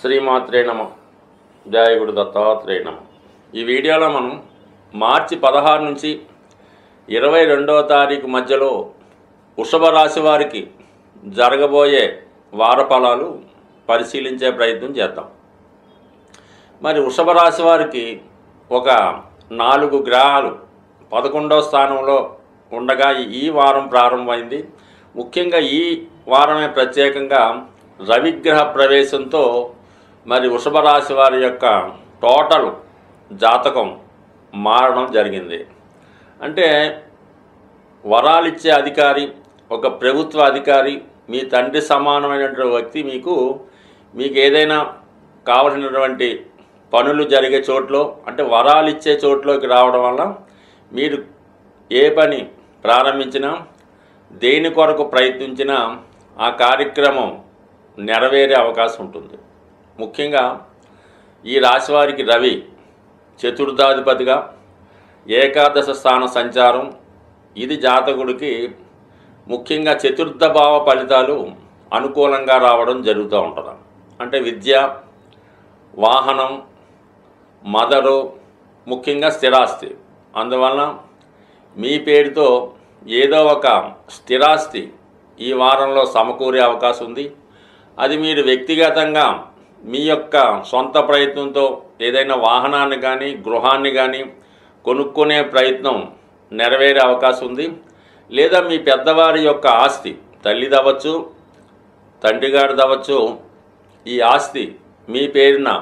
శ్రీమాత్రే నమ. జయ గురు దత్తాత్రేయ నమ. ఈ వీడియోలో మనం మార్చి 16 నుంచి 22వ తారీఖు మధ్యలో వృషభ రాశి వారికి జరగబోయే వార ఫలాలు పరిశీలించే ప్రయత్నం చేద్దాం. మరి వృషభ రాశి వారికి ఒక 4 గ్రహాలు 11వ స్థానంలో ఉండగా ఈ వారం ప్రారంభమైంది. ముఖ్యంగా ఈ వారమే ప్రత్యేకంగా రవిగ్రహ ప్రవేశంతో మరి వృషభ రాశి వారి యొక్క టోటల్ జాతకం మారడం జరిగింది. అంటే వరాలిచ్చే అధికారి, ఒక ప్రభుత్వ అధికారి, మీ తండ్రి సమానమైనటువంటి వ్యక్తి మీకు ఏదైనా కావలసినటువంటి పనులు జరిగే చోట్లో, అంటే వరాలిచ్చే చోట్లోకి రావడం వల్ల మీరు ఏ పని ప్రారంభించినా, దేని కొరకు ప్రయత్నించినా ఆ కార్యక్రమం నెరవేరే అవకాశం ఉంటుంది. ముఖ్యంగా ఈ రాశి వారికి రవి చతుర్థాధిపతిగా ఏకాదశ స్థాన సంచారం, ఇది జాతకుడికి ముఖ్యంగా చతుర్థ భావ ఫలితాలు అనుకూలంగా రావడం జరుగుతూ ఉంటుంది. అంటే విద్య, వాహనం, మదరు, ముఖ్యంగా స్థిరాస్తి. అందువలన మీ పేరుతో ఏదో ఒక స్థిరాస్తి ఈ వారంలో సమకూరే అవకాశం ఉంది. అది మీరు వ్యక్తిగతంగా మీ యొక్క సొంత ప్రయత్నంతో ఏదైనా వాహనాన్ని కానీ గృహాన్ని కానీ కొనుక్కునే ప్రయత్నం నెరవేరే అవకాశం ఉంది. లేదా మీ పెద్దవారి యొక్క ఆస్తి, తల్లిది అవ్వచ్చు, తండ్రి గారిది అవ్వచ్చు, ఈ ఆస్తి మీ పేరున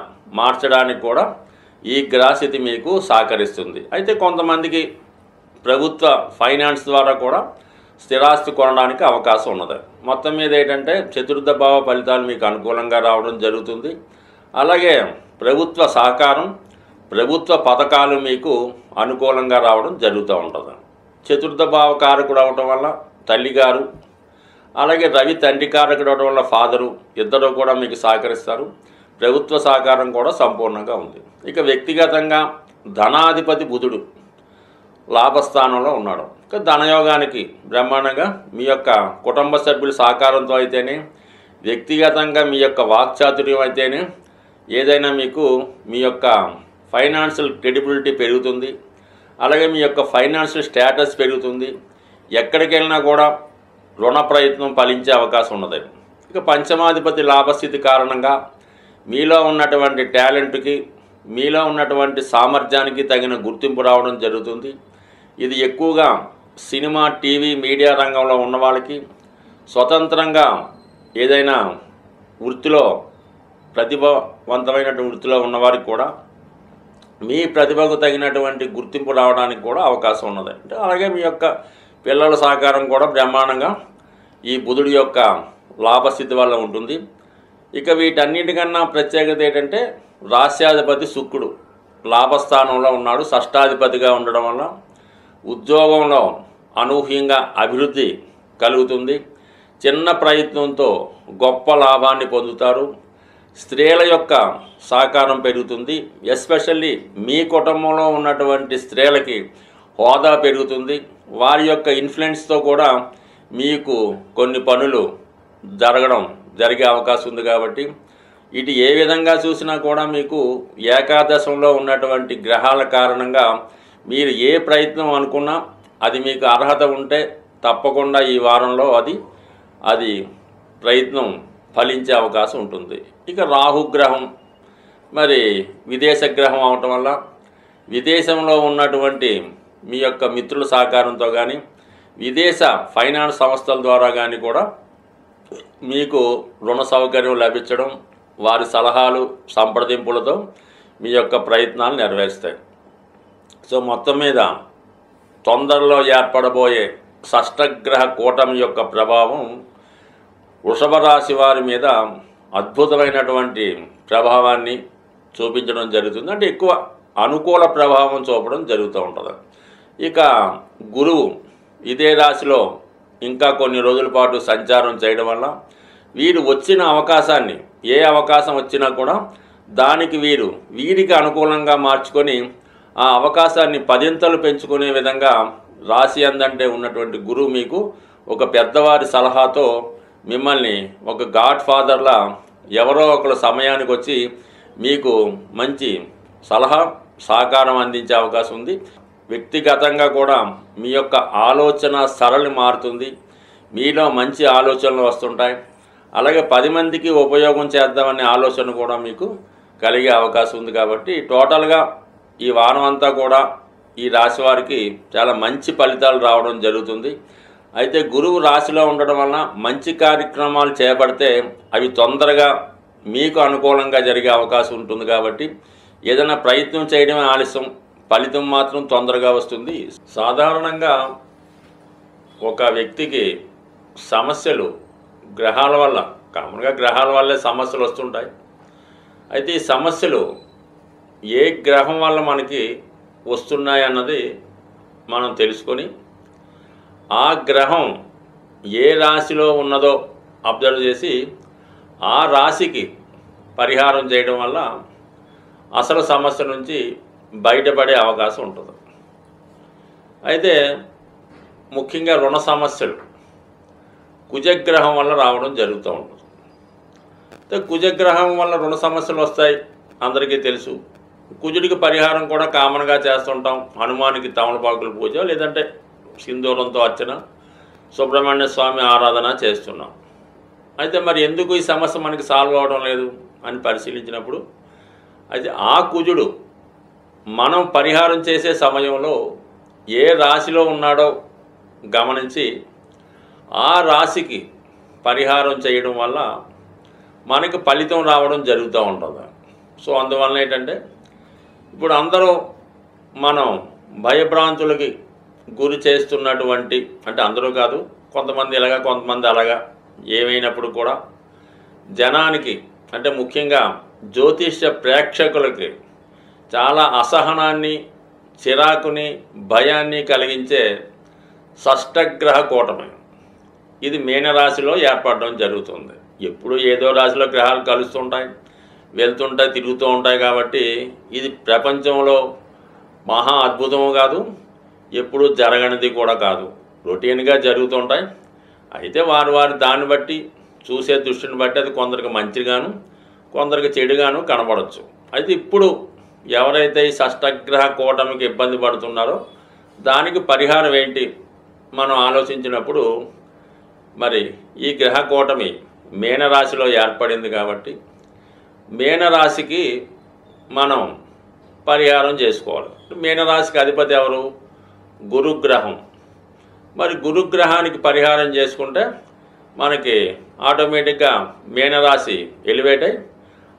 మార్చడానికి కూడా ఈ గ్రహస్థితి మీకు సహకరిస్తుంది. అయితే కొంతమందికి ప్రభుత్వ ఫైనాన్స్ ద్వారా కూడా స్థిరాస్తి కొనడానికి అవకాశం ఉన్నది. మొత్తం మీద ఏంటంటే చతుర్థ భావ ఫలితాలు మీకు అనుకూలంగా రావడం జరుగుతుంది. అలాగే ప్రభుత్వ సహకారం, ప్రభుత్వ పథకాలు మీకు అనుకూలంగా రావడం జరుగుతూ ఉంటుంది. చతుర్థ భావ కారకుడు అవడం వల్ల తల్లిగారు, అలాగే రవి తండ్రి కారకుడు అవడం వల్ల ఫాదరు, ఇద్దరు కూడా మీకు సహకరిస్తారు. ప్రభుత్వ సహకారం కూడా సంపూర్ణంగా ఉంది. ఇక వ్యక్తిగతంగా ధనాధిపతి బుధుడు లాభస్థానంలో ఉన్నాడు. ధనయోగానికి బ్రహ్మాండంగా మీ యొక్క కుటుంబ సభ్యుల సహకారంతో అయితేనే, వ్యక్తిగతంగా మీ యొక్క వాక్చాతుర్యం అయితేనే ఏదైనా మీకు మీ యొక్క ఫైనాన్షియల్ క్రెడిబిలిటీ పెరుగుతుంది. అలాగే మీ యొక్క ఫైనాన్షియల్ స్టేటస్ పెరుగుతుంది. ఎక్కడికి వెళ్ళినా కూడా రుణ ప్రయత్నం ఫలించే అవకాశం ఉన్నది. ఇక పంచమాధిపతి లాభస్థితి కారణంగా మీలో ఉన్నటువంటి టాలెంట్కి, మీలో ఉన్నటువంటి సామర్థ్యానికి తగిన గుర్తింపు రావడం జరుగుతుంది. ఇది ఎక్కువగా సినిమా, టీవీ, మీడియా రంగంలో ఉన్న వాళ్ళకి, స్వతంత్రంగా ఏదైనా వృత్తిలో ప్రతిభావంతమైనటువంటి వృత్తిలో ఉన్నవారికి కూడా మీ ప్రతిభకు తగినటువంటి గుర్తింపు రావడానికి కూడా అవకాశం ఉన్నది. అంటే అలాగే మీ యొక్క పిల్లల సహకారం కూడా బ్రహ్మాండంగా ఈ బుధుడి యొక్క లాభస్థితి వల్ల ఉంటుంది. ఇక వీటన్నిటికన్నా ప్రత్యేకత ఏంటంటే రాస్యాధిపతి శుక్రుడు లాభస్థానంలో ఉన్నాడు. షష్టాధిపతిగా ఉండడం వల్ల ఉద్యోగంలో అనూహ్యంగా అభివృద్ధి కలుగుతుంది. చిన్న ప్రయత్నంతో గొప్ప లాభాన్ని పొందుతారు. స్త్రీల యొక్క సహకారం పెరుగుతుంది. ఎస్పెషల్లీ మీ కుటుంబంలో ఉన్నటువంటి స్త్రీలకి హోదా పెరుగుతుంది. వారి యొక్క ఇన్ఫ్లుయెన్స్తో కూడా మీకు కొన్ని పనులు జరిగే అవకాశం ఉంది. కాబట్టి ఇటు ఏ విధంగా చూసినా కూడా మీకు ఏకాదశంలో ఉన్నటువంటి గ్రహాల కారణంగా మీరు ఏ ప్రయత్నం అనుకున్నా అది మీకు అర్హత ఉంటే తప్పకుండా ఈ వారంలో అది ప్రయత్నం ఫలించే అవకాశం ఉంటుంది. ఇక రాహుగ్రహం మరి విదేశ గ్రహం అవటం వల్ల విదేశంలో ఉన్నటువంటి మీ యొక్క మిత్రుల సహకారంతో కానీ, విదేశ ఫైనాన్స్ సంస్థల ద్వారా కానీ కూడా మీకు రుణ సౌకర్యం లభించడం, వారి సలహాలు, సంప్రదింపులతో మీ యొక్క ప్రయత్నాలు నెరవేరుస్తాయి. సో మొత్తం మీద తొందరలో ఏర్పడబోయే షష్టగ్రహ కూటమి యొక్క ప్రభావం వృషభ రాశి వారి మీద అద్భుతమైనటువంటి ప్రభావాన్ని చూపించడం జరుగుతుంది. అంటే ఎక్కువ అనుకూల ప్రభావం చూపడం జరుగుతూ ఉంటుంది. ఇక గురువు ఇదే రాశిలో ఇంకా కొన్ని రోజుల పాటు సంచారం చేయడం వల్ల వీరు వచ్చిన అవకాశాన్ని, ఏ అవకాశం వచ్చినా కూడా దానికి వీరికి అనుకూలంగా మార్చుకొని ఆ అవకాశాన్ని 10 పెంచుకునే విధంగా రాశి అందంటే ఉన్నటువంటి గురువు మీకు ఒక పెద్దవారి సలహాతో మిమ్మల్ని ఒక గాడ్ ఫాదర్లా ఎవరో ఒకరు సమయానికి వచ్చి మీకు మంచి సలహా సహకారం అందించే అవకాశం ఉంది. వ్యక్తిగతంగా కూడా మీ యొక్క ఆలోచన సరళి మారుతుంది, మీలో మంచి ఆలోచనలు వస్తుంటాయి. అలాగే 10 మందికి ఉపయోగం చేద్దామనే ఆలోచన కూడా మీకు కలిగే అవకాశం ఉంది. కాబట్టి టోటల్గా ఈ వారం అంతా కూడా ఈ రాశి వారికి చాలా మంచి ఫలితాలు రావడం జరుగుతుంది. అయితే గురువు రాశిలో ఉండడం వలన మంచి కార్యక్రమాలు చేపడితే అవి తొందరగా మీకు అనుకూలంగా జరిగే అవకాశం ఉంటుంది. కాబట్టి ఏదైనా ప్రయత్నం చేయడమే ఆలస్యం, ఫలితం మాత్రం తొందరగా వస్తుంది. సాధారణంగా ఒక వ్యక్తికి సమస్యలు గ్రహాల వల్ల, కామన్గా గ్రహాల వల్లే సమస్యలు వస్తుంటాయి. అయితే ఈ సమస్యలు ఏ గ్రహం వల్ల మనకి వస్తున్నాయి అన్నది మనం తెలుసుకొని ఆ గ్రహం ఏ రాశిలో ఉన్నదో అబ్జర్వ్ చేసి ఆ రాశికి పరిహారం చేయడం వల్ల అసలు సమస్య నుంచి బయటపడే అవకాశం ఉంటుంది. అయితే ముఖ్యంగా రుణ సమస్యలు కుజగ్రహం వల్ల రావడం జరుగుతూ ఉంటుంది. అయితే కుజగ్రహం వల్ల రుణ సమస్యలు వస్తాయి, అందరికీ తెలుసు. కుజుడికి పరిహారం కూడా కామన్గా చేస్తుంటాం. హనుమానికి తమలపాకుల పూజ, లేదంటే సింధూరంతో అర్చన, సుబ్రహ్మణ్య స్వామి ఆరాధన చేస్తున్నాం. అయితే మరి ఎందుకు ఈ సమస్య మనకి సాల్వ్ అవ్వడం లేదు అని పరిశీలించినప్పుడు, అయితే ఆ కుజుడు మనం పరిహారం చేసే సమయంలో ఏ రాశిలో ఉన్నాడో గమనించి ఆ రాశికి పరిహారం చేయడం వల్ల మనకి ఫలితం రావడం జరుగుతూ ఉంటుంది. సో అందువల్ల ఏంటంటే ఇప్పుడు అందరూ మనం భయభ్రాంతులకి గురి చేస్తున్నటువంటి, అంటే అందరూ కాదు, కొంతమంది ఇలాగా కొంతమంది అలాగా, ఏమైనప్పుడు కూడా జనానికి, అంటే ముఖ్యంగా జ్యోతిష్య ప్రేక్షకులకి చాలా అసహనాన్ని, చిరాకుని, భయాన్ని కలిగించే షష్టగ్రహ కూటమి ఇది మీనరాశిలో ఏర్పడడం జరుగుతుంది. ఎప్పుడు ఏదో రాశిలో గ్రహాలు కలుస్తుంటాయి, వెళ్తుంటాయి, తిరుగుతూ ఉంటాయి. కాబట్టి ఇది ప్రపంచంలో మహా అద్భుతము కాదు, ఎప్పుడు జరగనిది కూడా కాదు, రొటీన్గా జరుగుతుంటాయి. అయితే వారి దాన్ని బట్టి, చూసే దృష్టిని బట్టి అది కొందరికి మంచిగాను కొందరికి చెడుగాను కనబడవచ్చు. అయితే ఇప్పుడు ఎవరైతే ఈ షష్టగ్రహ కూటమికి ఇబ్బంది పడుతున్నారో దానికి పరిహారం ఏంటి మనం ఆలోచించినప్పుడు, మరి ఈ గ్రహ కూటమి మీనరాశిలో ఏర్పడింది కాబట్టి మీనరాశికి మనం పరిహారం చేసుకోవాలి. మీనరాశికి అధిపతి ఎవరు? గురుగ్రహం. మరి గురుగ్రహానికి పరిహారం చేసుకుంటే మనకి ఆటోమేటిక్గా మీనరాశి ఎలివేట్ అయ్యి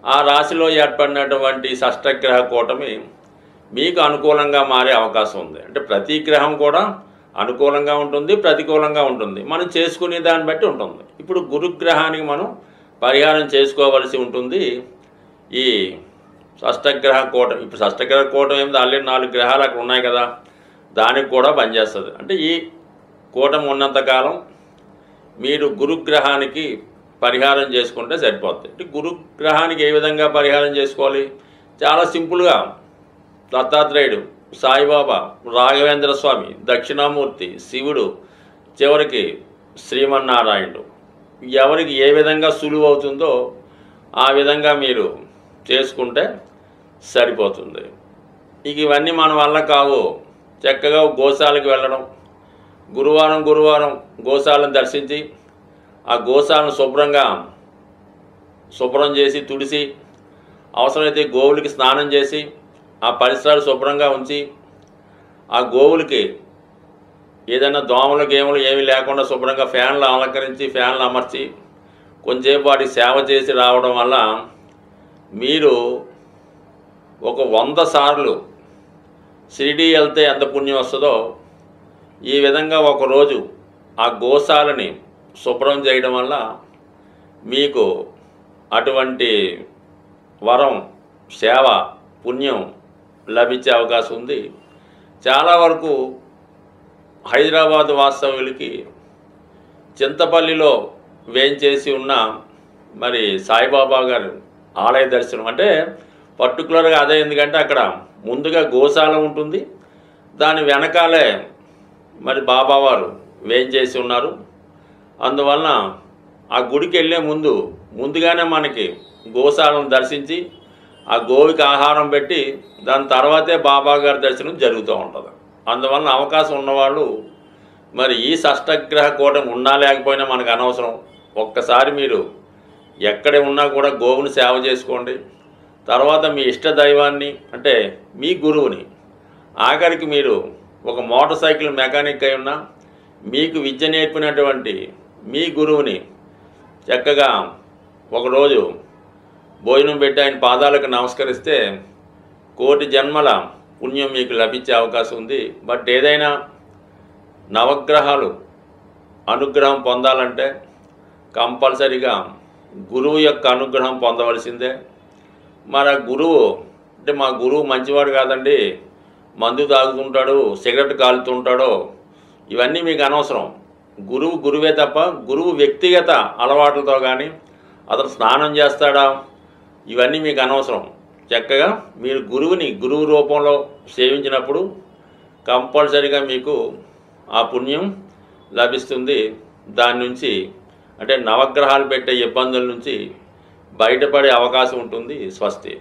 ఆ రాశిలో ఏర్పడినటువంటి షష్టగ్రహ కూటమి మీకు అనుకూలంగా మారే అవకాశం ఉంది. అంటే ప్రతి గ్రహం కూడా అనుకూలంగా ఉంటుంది, ప్రతికూలంగా ఉంటుంది, మనం చేసుకునే దాన్ని బట్టి ఉంటుంది. ఇప్పుడు గురుగ్రహానికి మనం పరిహారం చేసుకోవలసి ఉంటుంది. ఈ షష్టగ్రహ కూటమి, ఇప్పుడు షష్టగ్రహ కూటమి ఏమిటి, ఆల్రెడీ 4 గ్రహాలు అక్కడ ఉన్నాయి కదా, దానికి కూడా పనిచేస్తుంది. అంటే ఈ కూటమి ఉన్నంతకాలం మీరు గురుగ్రహానికి పరిహారం చేసుకుంటే సరిపోతుంది. అంటే గురుగ్రహానికి ఏ విధంగా పరిహారం చేసుకోవాలి? చాలా సింపుల్గా దత్తాత్రేయుడు, సాయిబాబా, రాఘవేంద్ర స్వామి, దక్షిణామూర్తి, శివుడు, చివరికి శ్రీమన్నారాయణుడు, ఎవరికి ఏ విధంగా సులువు అవుతుందో ఆ విధంగా మీరు చేసుకుంటే సరిపోతుంది. ఇక ఇవన్నీ మన వల్ల కావు. చక్కగా గోశాలకు వెళ్ళడం, గురువారం గోశాలను దర్శించి ఆ గోశాలను శుభ్రం చేసి తుడిసి, అవసరమైతే గోవులకి స్నానం చేసి ఆ పరిసరాలు శుభ్రంగా ఉంచి, ఆ గోవులకి ఏదైనా దోమలు గేములు ఏమీ లేకుండా శుభ్రంగా ఫ్యాన్లు అలంకరించి, ఫ్యాన్లు అమర్చి కొంచెంసేపు వాటికి సేవ చేసి రావడం వల్ల మీరు ఒక 100 సార్లు షిరిడీ వెళ్తే ఎంత పుణ్యం వస్తుందో, ఈ విధంగా ఒకరోజు ఆ గోశాలని శుభ్రం చేయడం వల్ల మీకు అటువంటి వరం, సేవ, పుణ్యం లభించే అవకాశం ఉంది. చాలా వరకు హైదరాబాద్ వాస్తవ్యులకి చింతపల్లిలో వేంచేసి ఉన్న మరి సాయిబాబా గారు ఆలయ దర్శనం అంటే పర్టికులర్గా అదే. ఎందుకంటే అక్కడ ముందుగా గోశాల ఉంటుంది, దాని వెనకాలే మరి బాబావారు వేంచేసి ఉన్నారు. అందువలన ఆ గుడికి వెళ్ళే ముందు ముందుగానే మనకి గోశాలను దర్శించి ఆ గోవికి ఆహారం పెట్టి దాని తర్వాతే బాబా గారి దర్శనం జరుగుతూ ఉంటుంది. అందువలన అవకాశం ఉన్నవాళ్ళు మరి ఈ షష్టగ్రహ కూటమి ఉన్నా లేకపోయినా మనకు అనవసరం. ఒక్కసారి మీరు ఎక్కడ ఉన్నా కూడా గోవుని సేవ చేసుకోండి. తర్వాత మీ ఇష్ట దైవాన్ని అంటే మీ గురువుని, ఆఖరికి మీరు ఒక మోటార్ సైకిల్ మెకానిక్ అయి ఉన్నా మీకు విద్య నేర్పినటువంటి మీ గురువుని చక్కగా ఒకరోజు భోజనం పెట్టి ఆయన పాదాలకు నమస్కరిస్తే కోటి జన్మల పుణ్యం మీకు లభించే అవకాశం ఉంది. బట్ ఏదైనా నవగ్రహాలు అనుగ్రహం పొందాలంటే కంపల్సరిగా గురువు యొక్క అనుగ్రహం పొందవలసిందే. మరి ఆ గురువు అంటే మా గురువు మంచివాడు కాదండి, మందు తాగుతుంటాడు, సిగరెట్ కాలుతుంటాడో, ఇవన్నీ మీకు అనవసరం. గురువు గురువే తప్ప గురువు వ్యక్తిగత అలవాట్లతో కానీ అతను స్నానం చేస్తాడా ఇవన్నీ మీకు అనవసరం. చక్కగా మీరు గురువుని గురువు రూపంలో సేవించినప్పుడు కంపల్సరిగా మీకు ఆ పుణ్యం లభిస్తుంది. దాని నుంచి అంటే నవగ్రహాలు పెట్టే ఇబ్బందుల నుంచి బయటపడే అవకాశం ఉంటుంది. స్వస్తి.